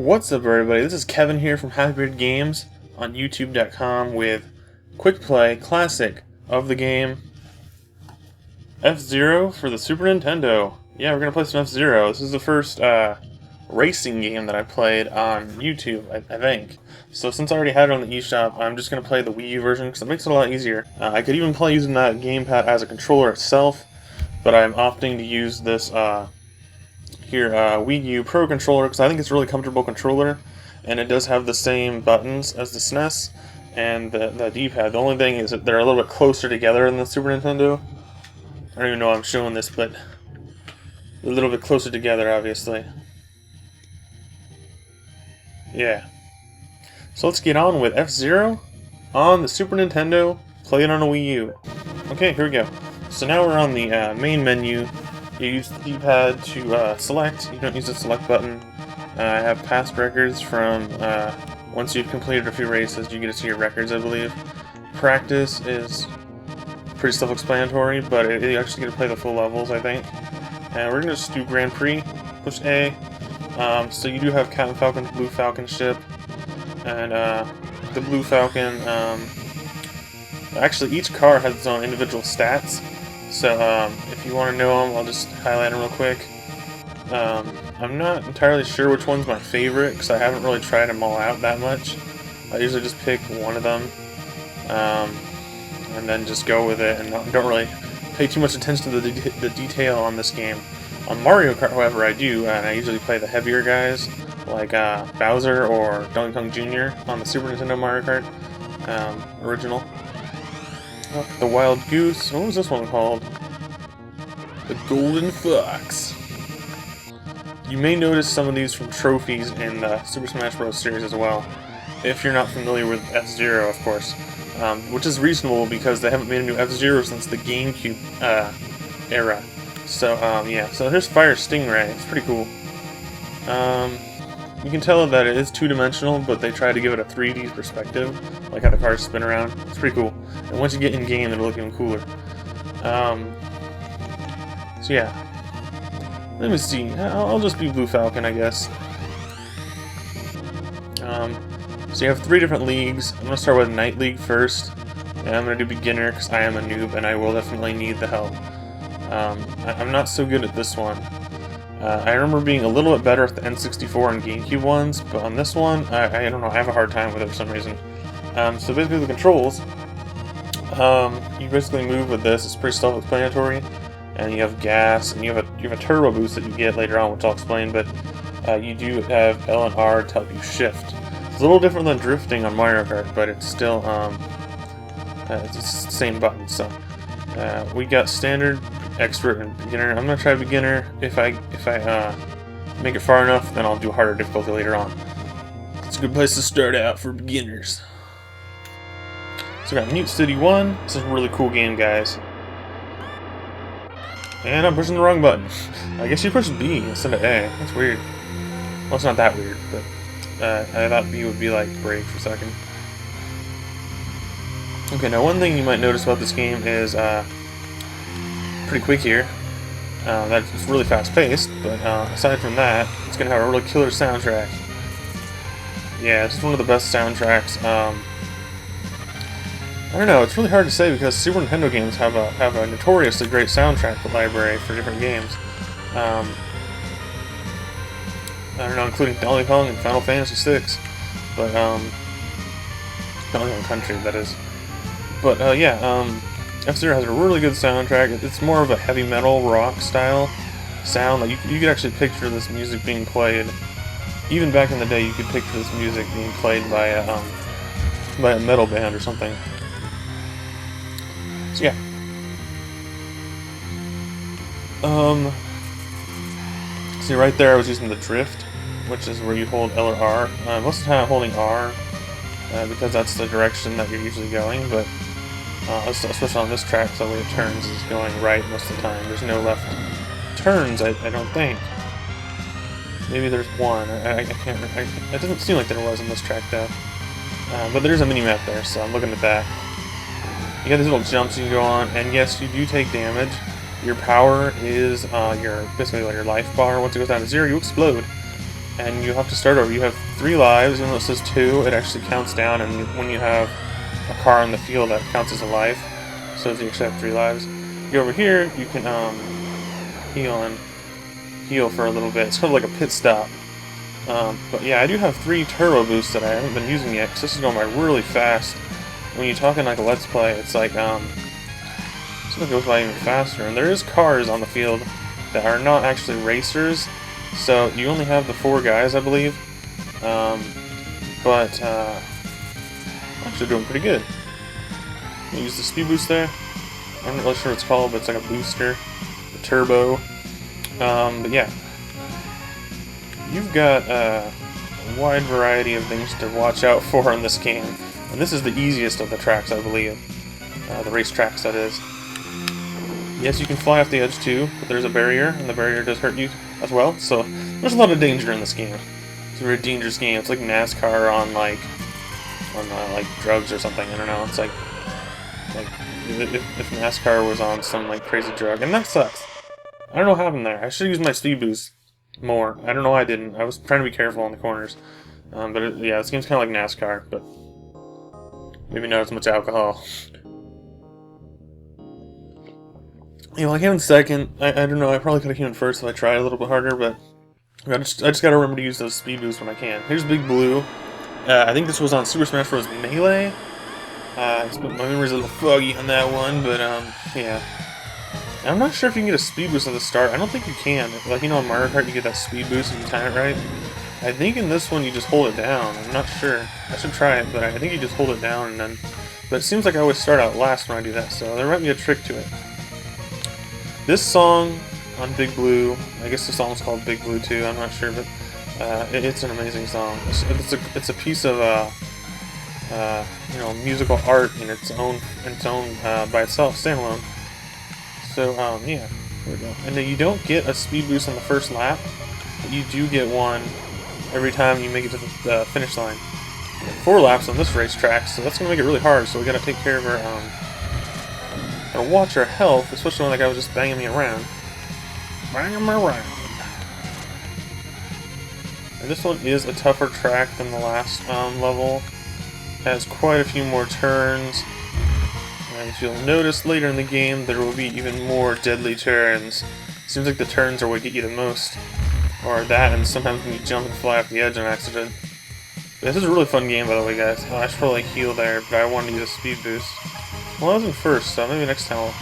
What's up, everybody? This is Kevin here from HappyBeard Games on YouTube.com with Quick Play Classic of the game F-Zero for the Super Nintendo. Yeah, we're gonna play some F-Zero. This is the first racing game that I played on YouTube, I think. So since I already had it on the eShop, I'm just gonna play the Wii U version because it makes it a lot easier. I could even play using that gamepad as a controller itself, but I'm opting to use this Wii U Pro controller because I think it's a really comfortable controller, and it does have the same buttons as the SNES and the D-pad. The only thing is that they're a little bit closer together than the Super Nintendo. I don't even know why I'm showing this, but a little bit closer together, obviously. Yeah. So let's get on with F-Zero on the Super Nintendo, play it on a Wii U. Okay, here we go. So now we're on the main menu. You use the D-pad to select. You don't use the select button. I have past records from once you've completed a few races, you get to see your records, I believe. Practice is pretty self-explanatory, but you actually get to play the full levels, I think. And we're going to just do Grand Prix. Push A. So you do have Captain Falcon's Blue Falcon ship. And the Blue Falcon, actually each car has its own individual stats. So if you want to know them, I'll just highlight them real quick. I'm not entirely sure which one's my favorite because I haven't really tried them all out that much. I usually just pick one of them and then just go with it and don't really pay too much attention to the detail on this game. On Mario Kart, however, I do, and I usually play the heavier guys like Bowser or Donkey Kong Jr. on the Super Nintendo Mario Kart original. The Wild Goose. What was this one called? The Golden Fox. You may notice some of these from trophies in the Super Smash Bros. Series as well, if you're not familiar with F-Zero, of course. Which is reasonable because they haven't made a new F-Zero since the GameCube era. So, yeah. So here's Fire Stingray. It's pretty cool. You can tell that it is two-dimensional, but they try to give it a 3D perspective, like how the cars spin around. It's pretty cool. And once you get in-game, it'll look even cooler. So yeah. Let me see. I'll just be Blue Falcon, I guess. So you have 3 different leagues. I'm going to start with Night League first. And I'm going to do Beginner, because I am a noob, and I will definitely need the help. I'm not so good at this one. I remember being a little bit better at the N64 and GameCube ones, but on this one, I don't know, I have a hard time with it for some reason. So basically the controls, you basically move with this. It's pretty self-explanatory, and you have gas, and you have a turbo boost that you get later on, which I'll explain, but you do have L and R to help you shift. It's a little different than drifting on Mario Kart, but it's still it's the same button. So we got standard, expert, and beginner. I'm gonna try beginner. If I make it far enough, then I'll do harder difficulty later on. It's a good place to start out for beginners. So we got Mute City 1. This is a really cool game, guys. And I'm pushing the wrong button. I guess you push B instead of A. That's weird. Well, it's not that weird, but I thought B would be like brake for a second. Okay, now one thing you might notice about this game is pretty quick here. It's really fast-paced, but aside from that, it's going to have a really killer soundtrack. Yeah, it's just one of the best soundtracks. I don't know, it's really hard to say because Super Nintendo games have a notoriously great soundtrack library for different games. I don't know, including Donkey Kong and Final Fantasy VI, but Donkey Kong Country, that is. But F-Zero has a really good soundtrack. It's more of a heavy metal rock style sound. Like you could actually picture this music being played. Even back in the day, you could picture this music being played by a metal band or something. So yeah. See right there, I was using the drift, which is where you hold L or R. Most of the time, I'm holding R because that's the direction that you're usually going, but. Especially on this track, so the way it turns is going right most of the time. There's no left turns, I don't think. Maybe there's one. I can't. It doesn't seem like there was in this track though. But there's a mini map there, so I'm looking at that. You got these little jumps you can go on, and yes, you do take damage. Your power is basically like your life bar. Once it goes down to 0, you explode. and you have to start over. You have 3 lives, even though it says 2, it actually counts down, and when you have a car in the field, that counts as a life, so you actually have 3 lives. You go over here, you can heal for a little bit. It's kind of like a pit stop. But yeah, I do have 3 turbo boosts that I haven't been using yet, because this is going by really fast. When you're talking like a Let's Play, it's like, it goes by even faster. And there is cars on the field that are not actually racers, so you only have the 4 guys, I believe. But actually doing pretty good. I use the speed boost there. I'm not really sure what it's called, but it's like a booster, a turbo. But yeah, you've got a wide variety of things to watch out for in this game, and this is the easiest of the tracks, I believe. The race tracks, that is. Yes, you can fly off the edge too, but there's a barrier, and the barrier does hurt you as well, so there's a lot of danger in this game. It's a very dangerous game. It's like NASCAR on like drugs or something. I don't know. It's like if NASCAR was on some like crazy drug, and that sucks. I don't know what happened there. I should use my speed boost more. I don't know why I didn't. I was trying to be careful on the corners. Yeah, this game's kind of like NASCAR, but maybe not as much alcohol. Yeah, well, I came in second. I don't know. I probably could have came in first if I tried a little bit harder, but I just gotta remember to use those speed boosts when I can. Here's Big Blue. I think this was on Super Smash Bros. Melee. My memory's a little foggy on that one, but yeah. I'm not sure if you can get a speed boost at the start. I don't think you can. Like, you know, in Mario Kart you get that speed boost if you time it right. I think in this one you just hold it down. I'm not sure. I should try it, but I think you just hold it down and then... But it seems like I always start out last when I do that, so there might be a trick to it. This song on Big Blue, I guess the song's called Big Blue too, I'm not sure, but it's an amazing song. It's a piece of you know, musical art in its own by itself, standalone. So yeah, here we go. And then you don't get a speed boost on the first lap, but you do get one every time you make it to the finish line. 4 laps on this racetrack, so that's gonna make it really hard. So we gotta take care of our gotta watch our health, especially when that guy was just banging me around. Banging me around. And this one is a tougher track than the last level. It has quite a few more turns. And as you'll notice later in the game, there will be even more deadly turns. Seems like the turns are what get you the most. Or that, and sometimes when you jump and fly off the edge on accident. This is a really fun game, by the way, guys. I should probably heal there, but I wanted to use a speed boost. Well, I was in first, so maybe next time I'll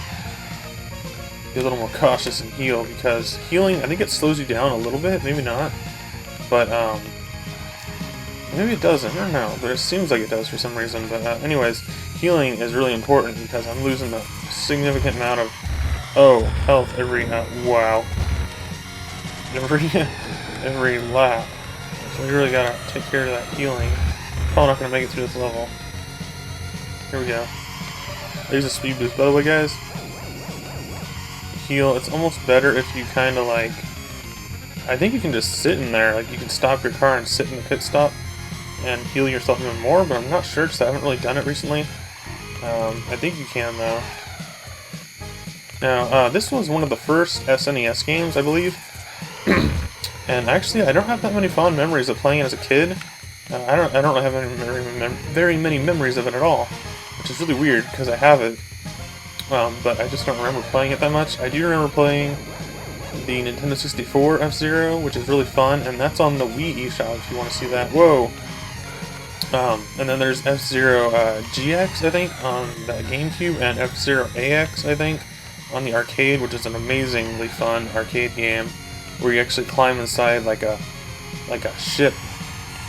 be a little more cautious and heal, because healing, I think it slows you down a little bit, maybe not, but maybe it doesn't, I don't know, but it seems like it does for some reason. But anyways, healing is really important because I'm losing a significant amount of health every wow, every lap. So we really gotta take care of that healing. Probably not gonna make it through this level. Here we go. There's a speed boost. By the way, guys, heal, it's almost better if you kind of like, I think you can just sit in there, like you can stop your car and sit in the pit stop and heal yourself even more, but I'm not sure because I haven't really done it recently. I think you can though. Now, this was one of the first SNES games, I believe, and actually I don't have that many fond memories of playing it as a kid. I don't have very many memories of it at all, which is really weird because I have it, but I just don't remember playing it that much. I do remember playing the Nintendo 64 F-Zero, which is really fun, and that's on the Wii eShop if you want to see that. Whoa! And then there's F-Zero GX, I think, on the GameCube, and F-Zero AX, I think, on the arcade, which is an amazingly fun arcade game where you actually climb inside like a ship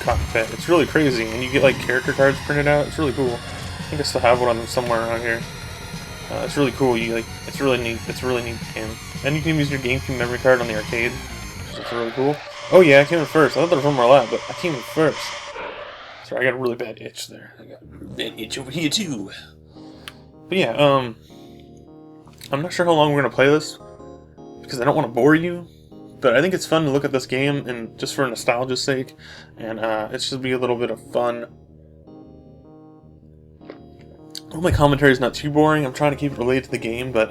cockpit. It's really crazy, and you get like character cards printed out. It's really cool. I think I still have one of them somewhere around here. It's really cool. It's really neat. It's a really neat game. And you can use your GameCube memory card on the arcade, which is really cool. Oh yeah, I came in first. I thought there was one more lap, but I came in first. Sorry, I got a really bad itch there. I got a really bad itch over here too. But yeah, I'm not sure how long we're gonna play this because I don't want to bore you. But I think it's fun to look at this game, and just for nostalgia's sake, and it should be a little bit of fun. Well, my commentary is not too boring. I'm trying to keep it related to the game, but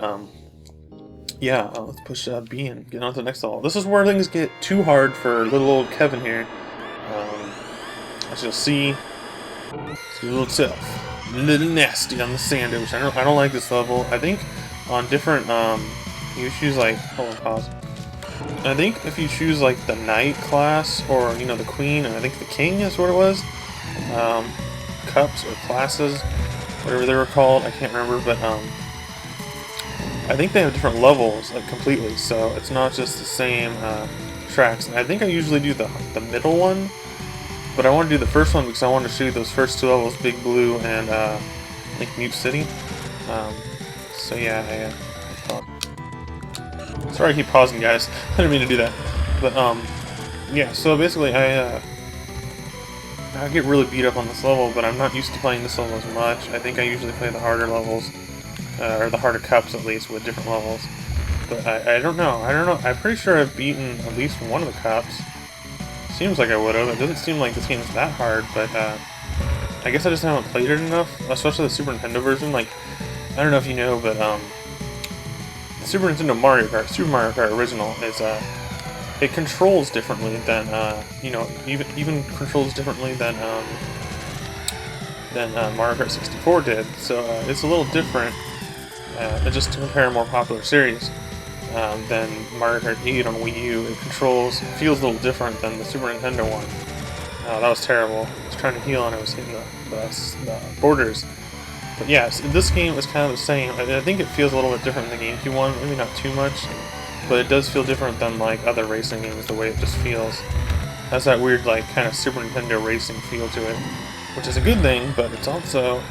yeah, let's push B and get on to the next level. This is where things get too hard for little old Kevin here. As you'll see, it's a little tough, a little nasty on the sandwich. I don't like this level. I think on different you choose like, hold on, pause. I think if you choose like the knight class, or you know, the queen, and I think the king is what it was. Cups or classes, whatever they were called, I can't remember, but I think they have different levels, like, completely, so it's not just the same tracks. I think I usually do the middle one, but I want to do the first one because I want to show you those first two levels, Big Blue and I think Mute City. So yeah, sorry I keep pausing, guys. I didn't mean to do that. But yeah, so basically I get really beat up on this level, but I'm not used to playing this level as much. I think I usually play the harder levels. Or the harder cups, at least, with different levels. But I don't know. I'm pretty sure I've beaten at least one of the cups. Seems like I would have. It doesn't seem like this game is that hard, but I guess I just haven't played it enough, especially the Super Nintendo version. Like, I don't know if you know, but the Super Nintendo Mario Kart, Super Mario Kart Original, is it controls differently than you know, even controls differently than Mario Kart 64 did. So it's a little different. Just to compare a more popular series than Mario Kart 8 on Wii U, it feels a little different than the Super Nintendo one. That was terrible. I was trying to heal and I was hitting the borders. But yeah, this game is kind of the same. I think it feels a little bit different than the GameCube one, maybe not too much, but it does feel different than like other racing games, the way it just feels. It has that weird like kind of Super Nintendo racing feel to it, which is a good thing, but it's also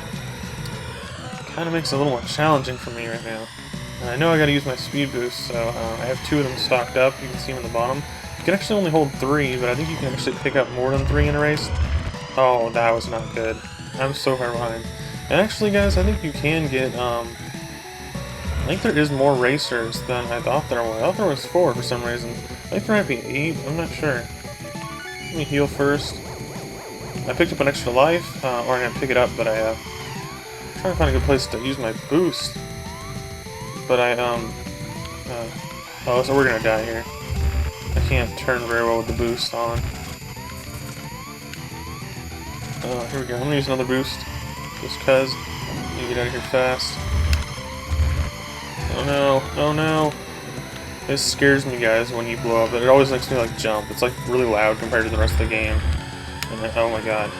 kind of makes it a little more challenging for me right now. And I know I gotta use my speed boost, so I have 2 of them stocked up. You can see them in the bottom. You can actually only hold 3, but I think you can actually pick up more than 3 in a race. Oh, that was not good. I'm so far behind. And actually, guys, I think you can get, I think there is more racers than I thought there were. I thought there was 4 for some reason. I think there might be 8, I'm not sure. Let me heal first. I picked up an extra life, or I'm gonna pick it up, but I'm trying to find a good place to use my boost. But oh, so we're gonna die here. I can't turn very well with the boost on. Here we go. I'm gonna use another boost. Just cuz. You get out of here fast. Oh no, oh no. This scares me, guys, when you blow up. It always makes me like jump. It's like really loud compared to the rest of the game. And oh my god.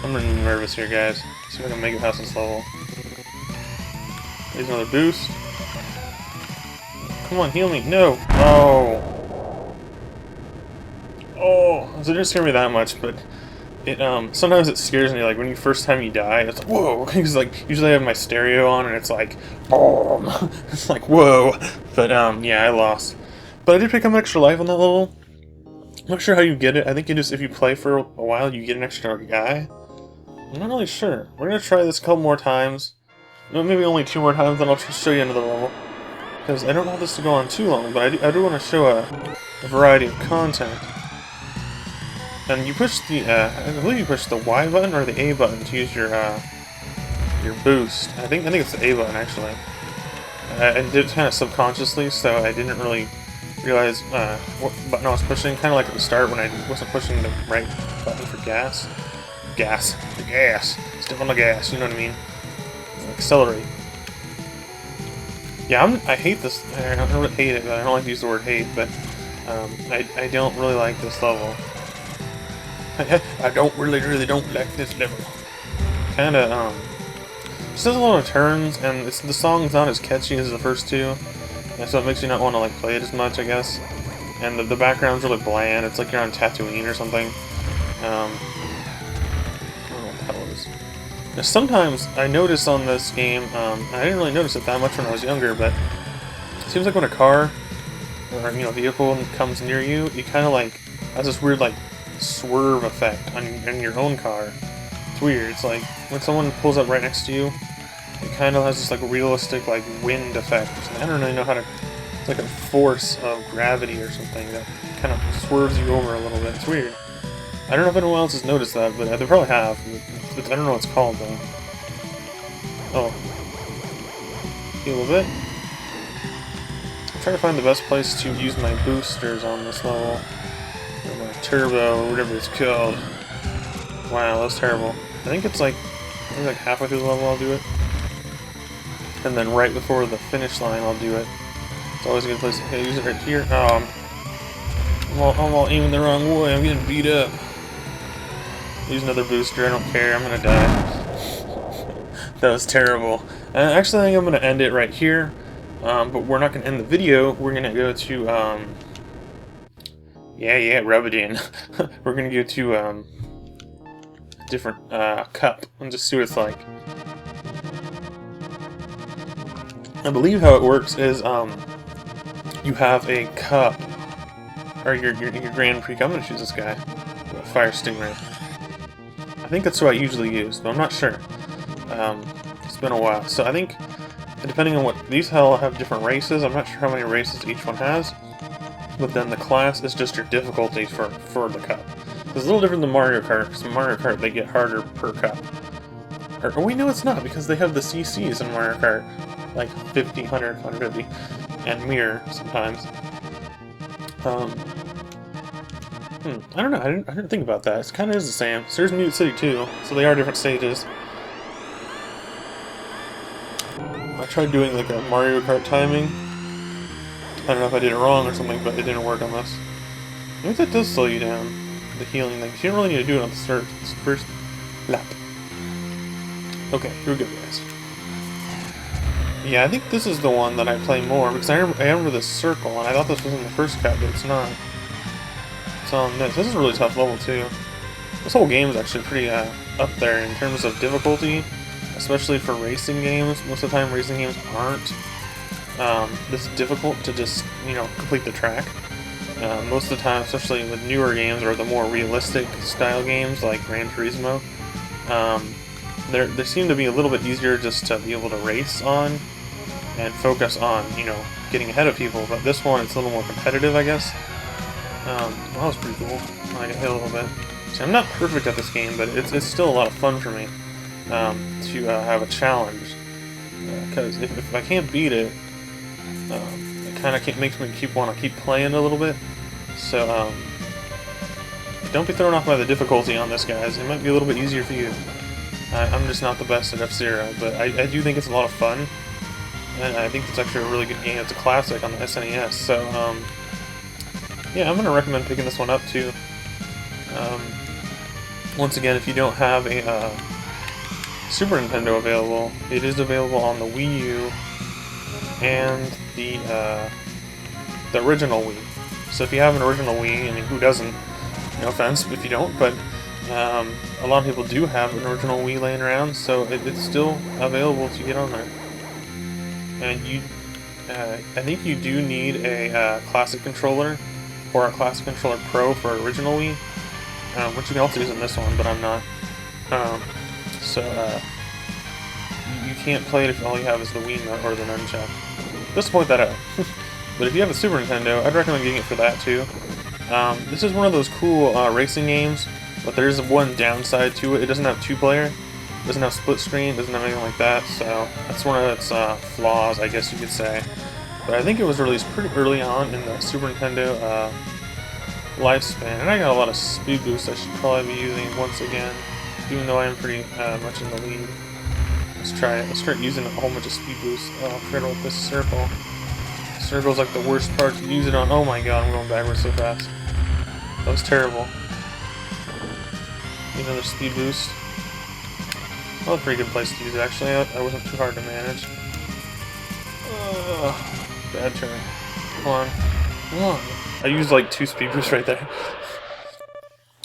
I'm really nervous here, guys. See if I can make it past this level. Here's another boost. Come on, heal me. No! Oh! Oh! So it didn't scare me that much, but it, sometimes it scares me, like, when you first time you die, it's like, whoa! Because, like, usually I have my stereo on, and it's like, boom! It's like, whoa! But, yeah, I lost. But I did pick up an extra life on that level. I'm not sure how you get it. I think you just, if you play for a while, you get an extra guy. I'm not really sure. We're gonna try this a couple more times. Maybe only 2 more times, then I'll just show you another level. Because I don't want this to go on too long, but I do want to show a variety of content. And you push the, I believe you push the Y button or the A button to use your boost. I think it's the A button, actually. I did it kind of subconsciously, so I didn't really realize what button I was pushing. Kind of like at the start when I wasn't pushing the right button for gas. The gas. Step on the gas, you know what I mean? Accelerate. Yeah, I hate this. I don't really hate it, but I don't like to use the word hate, but I don't really like this level. I really don't like this level. Kinda, just does a lot of turns, and the song's not as catchy as the first 2, and so it makes you not want to, like, play it as much, I guess. And the background's really bland. It's like you're on Tatooine or something. I don't know what the hell it is. Now, sometimes I notice on this game, I didn't really notice it that much when I was younger, but it seems like when a car or, you know, vehicle comes near you, you kind of like has this weird like swerve effect on your own car. It's weird. It's like when someone pulls up right next to you, it kind of has this like realistic like wind effect. I don't really know how to. It's like a force of gravity or something that kind of swerves you over a little bit. It's weird. I don't know if anyone else has noticed that, but they probably have. But I don't know what it's called, though. Oh. Heal a bit. trying to find the best place to use my boosters on this level. Or my turbo, or whatever it's called. Wow, that's terrible. I think it's like, maybe like halfway through the level I'll do it. And then right before the finish line I'll do it. It's always a good place to use it right here. Oh, I'm all aiming the wrong way. I'm getting beat up. Use another booster. I don't care. I'm gonna die. That was terrible. Actually, I think I'm gonna end it right here. But we're not gonna end the video. We're gonna go to rub it in. We're gonna go to a different cup and just see what it's like. I believe how it works is you have a cup. Or your Grand Prix. I'm gonna choose this guy. Fire Stingray. I think that's what I usually use, but I'm not sure. It's been a while. So I think, depending on what... These all have different races. I'm not sure how many races each one has. But then the class is just your difficulty for the cup. It's a little different than Mario Kart, because in Mario Kart they get harder per cup. Or wait, no it's not, because they have the CCs in Mario Kart. Like 50, 100, 150. And Mirror, sometimes. I don't know. I didn't think about that. It kind of is the same. So there's Mute City too. So they are different stages. I tried doing like a Mario Kart timing. I don't know if I did it wrong or something, but it didn't work on this. I think that does slow you down. The healing thing. You don't really need to do it on the first lap. Okay, here we go, guys. Yeah, I think this is the one that I play more, because I remember this circle, and I thought this was in the first cut, but it's not. It's on this. This is a really tough level, too. This whole game is actually pretty up there in terms of difficulty, especially for racing games. Most of the time, racing games aren't this difficult to just, complete the track. Most of the time, especially with newer games, or the more realistic style games, like Gran Turismo, they seem to be a little bit easier just to be able to race on and focus on, getting ahead of people. But this one, it's a little more competitive, I guess. That was pretty cool. I got hit a little bit. See, I'm not perfect at this game, but it's still a lot of fun for me to have a challenge. Because if I can't beat it, it kind of makes me want to keep playing a little bit. So don't be thrown off by the difficulty on this, guys. It might be a little bit easier for you. I'm just not the best at F-Zero, but I do think it's a lot of fun, and I think it's actually a really good game. It's a classic on the SNES, so yeah, I'm going to recommend picking this one up too. Once again, if you don't have a Super Nintendo available, it is available on the Wii U and the original Wii. So if you have an original Wii, I mean, who doesn't? No offense if you don't, but a lot of people do have an original Wii laying around, so it's still available to get on there. And I think you do need a Classic Controller or a Classic Controller Pro for original Wii, which you can also use in this one, but I'm not. You can't play it if all you have is the Wii or the Nunchuck. Just to point that out. But if you have a Super Nintendo, I'd recommend getting it for that too. This is one of those cool racing games, but there's one downside to it. It doesn't have two-player, it doesn't have split screen, it doesn't have anything like that, so that's one of its flaws, I guess you could say. But I think it was released pretty early on in the Super Nintendo lifespan, and I got a lot of speed boosts I should probably be using once again, even though I am pretty much in the lead. Let's try it. Let's start using a whole bunch of speed boosts. Oh, I forgot about this circle. Circle's like the worst part to use it on. Oh my god, I'm going backwards so fast. That was terrible. Another speed boost. That was a pretty good place to use it, actually. That wasn't too hard to manage. Bad turn. Come on. Come on. I used like 2 speed boosts right there.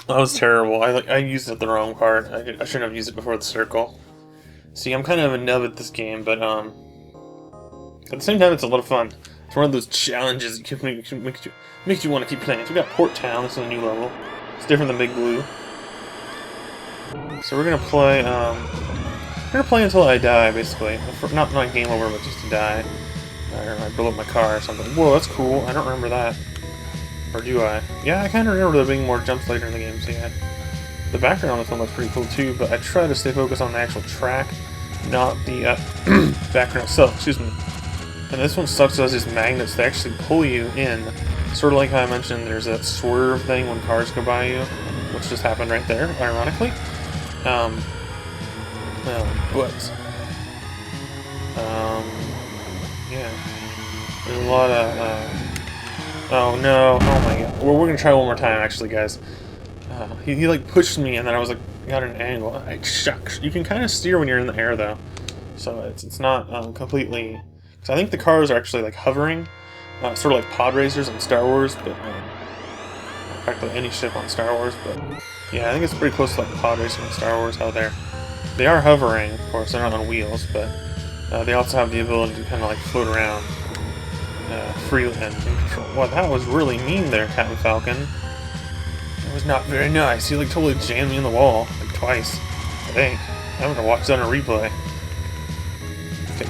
That was terrible. I used it the wrong part. I shouldn't have used it before the circle. See, I'm kind of a nub at this game, but at the same time, it's a lot of fun. It's one of those challenges that makes you want to keep playing. So we got Port Town. This is a new level. It's different than Big Blue. So we're gonna play. We're gonna play until I die, basically. Not game over, but just to die. Or I blow up my car or something. Whoa, that's cool. I don't remember that. Or do I? Yeah, I kind of remember there being more jumps later in the game. So yeah, the background on this one looks pretty cool too. But I try to stay focused on the actual track, not the background itself. Excuse me. And this one sucks as these magnets, they actually pull you in. Sort of like how I mentioned there's that swerve thing when cars go by you, which just happened right there, ironically. Yeah. There's a lot of, oh no, oh my god. Well, we're gonna try one more time, actually, guys. He like pushed me, and then I was like, got an angle. Shucks. You can kind of steer when you're in the air, though. So it's not completely... Because I think the cars are actually like hovering, sort of like pod racers in Star Wars, but practically any ship on Star Wars. But yeah, I think it's pretty close to like pod racing in Star Wars. How they are hovering, of course. They're not on wheels, but they also have the ability to kind of like float around freely and control. Wow, that was really mean there, Captain Falcon. It was not very nice. He like totally jammed me in the wall like twice. I think I'm gonna watch that on a replay.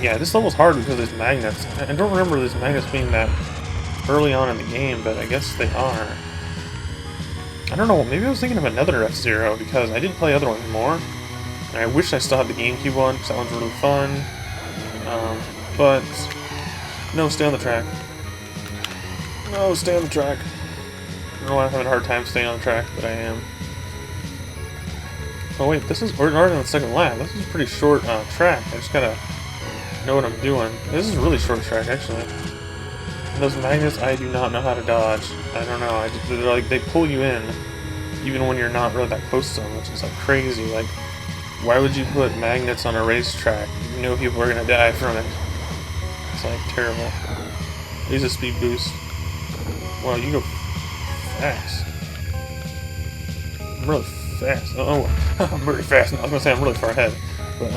Yeah, this level's hard because of these magnets. I don't remember these magnets being that early on in the game, but I guess they are. I don't know, maybe I was thinking of another F-Zero because I did play other ones more. And I wish I still had the GameCube one because that one's really fun. But no, stay on the track. No, stay on the track. I don't know why I'm having a hard time staying on the track, but I am. Oh wait, we're already on the second lap. This is a pretty short track. I just gotta know what I'm doing. This is a really short track, actually. And those magnets, I do not know how to dodge. I don't know. They're like, they pull you in, even when you're not really that close to them, which is like crazy. Like, why would you put magnets on a racetrack? You know people are gonna die from it. It's like terrible. Use a speed boost. Wow, you go fast. I'm really fast. Oh, I'm really fast. No, I was gonna say I'm really far ahead, but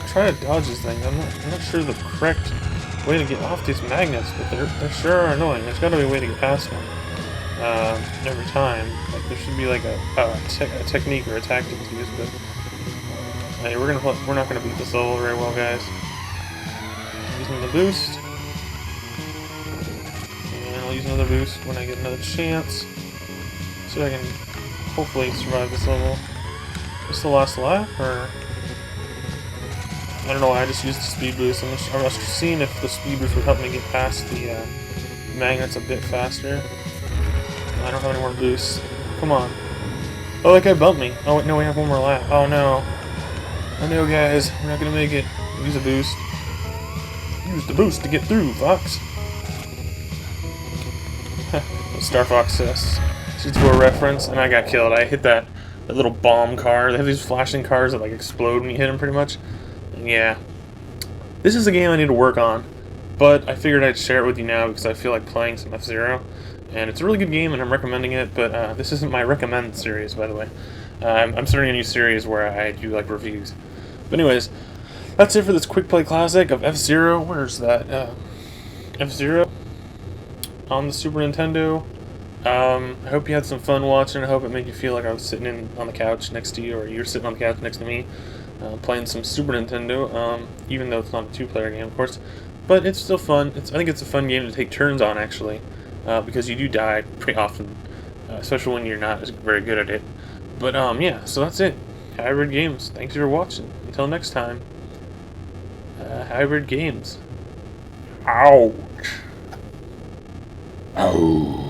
try to dodge this thing. I'm not sure the correct way to get off these magnets, but they sure are annoying. There's got to be a way to get past them every time. Like there should be like a technique or a tactic to use, but hey, we're not gonna beat this level very well, guys. Using the boost, and I'll use another boost when I get another chance, so I can hopefully survive this level. Is this the last lap, or? I don't know why I just used the speed boost. I was seeing if the speed boost would help me get past the magnets a bit faster. I don't have any more boosts. Come on. Oh, that guy bumped me. Oh, wait, no, we have one more lap. Oh, no. I know, guys. We're not going to make it. Use a boost. Use the boost to get through, Fox. Star Fox says. C4 reference, and I got killed. I hit that little bomb car. They have these flashing cars that like explode when you hit them, pretty much. Yeah, this is a game I need to work on, but I figured I'd share it with you now because I feel like playing some F-Zero, and it's a really good game and I'm recommending it, but this isn't my recommend series, by the way. I'm starting a new series where I do like reviews. But anyways, that's it for this quick play classic of F-Zero. Where's that? F-Zero on the Super Nintendo. I hope you had some fun watching. I hope it made you feel like I was sitting on the couch next to you, or you're sitting on the couch next to me. Playing some Super Nintendo, even though it's not a two-player game, of course, but it's still fun. I think it's a fun game to take turns on, actually, because you do die pretty often, especially when you're not very good at it. But yeah, so that's it. Hybrid Games. Thanks for watching. Until next time, Hybrid Games. Ouch. Ow.